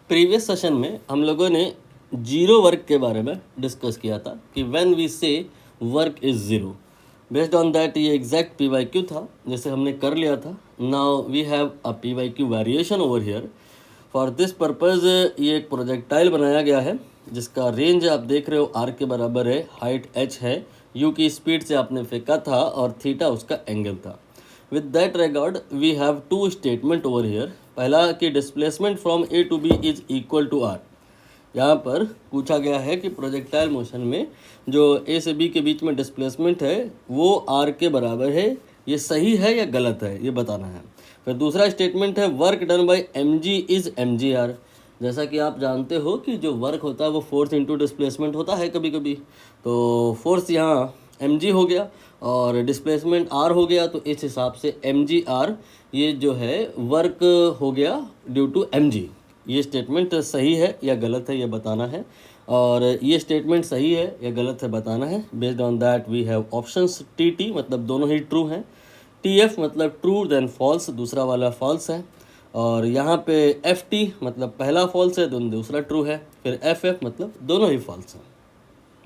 Previous session में हम लोगों ने जीरो वर्क के बारे में डिस्कस किया था कि when we say work is zero. Based on that ये एग्जैक्ट पी वाई क्यू था जिसे हमने कर लिया था। Now we have a P Y Q variation over here. For this purpose ये एक प्रोजेक्टाइल बनाया गया है जिसका रेंज आप देख रहे हो आर के बराबर है, हाइट एच है, यू की स्पीड से आपने फेंका था और थीटा उसका एंगल था। With that regard we have two statement over here. पहला कि displacement from A to B is equal to R. यहाँ पर पूछा गया है कि प्रोजेक्टाइल मोशन में जो ए से बी के बीच में डिस्प्लेसमेंट है वो आर के बराबर है। ये सही है या गलत है ये बताना है। फिर दूसरा स्टेटमेंट है work done by M G is M G R. जैसा कि आप जानते हो कि जो वर्क होता है वो फोर्स इंटू डिस्प्लेसमेंट होता है कभी कभी। तो फोर्स यहाँ एम जी हो गया और डिस्प्लेसमेंट आर हो गया, तो इस हिसाब से एम जी आर ये जो है वर्क हो गया ड्यू टू एम जी। ये स्टेटमेंट सही है या गलत है ये बताना है, और ये स्टेटमेंट सही है या गलत है बताना है। Based on that we have options T T मतलब दोनों ही ट्रू हैं, टी एफ मतलब ट्रू देन फॉल्स दूसरा वाला फॉल्स है, और यहाँ पे एफ टी मतलब पहला फॉल्स है दूसरा ट्रू है, फिर एफ एफ मतलब दोनों ही फॉल्स हैं।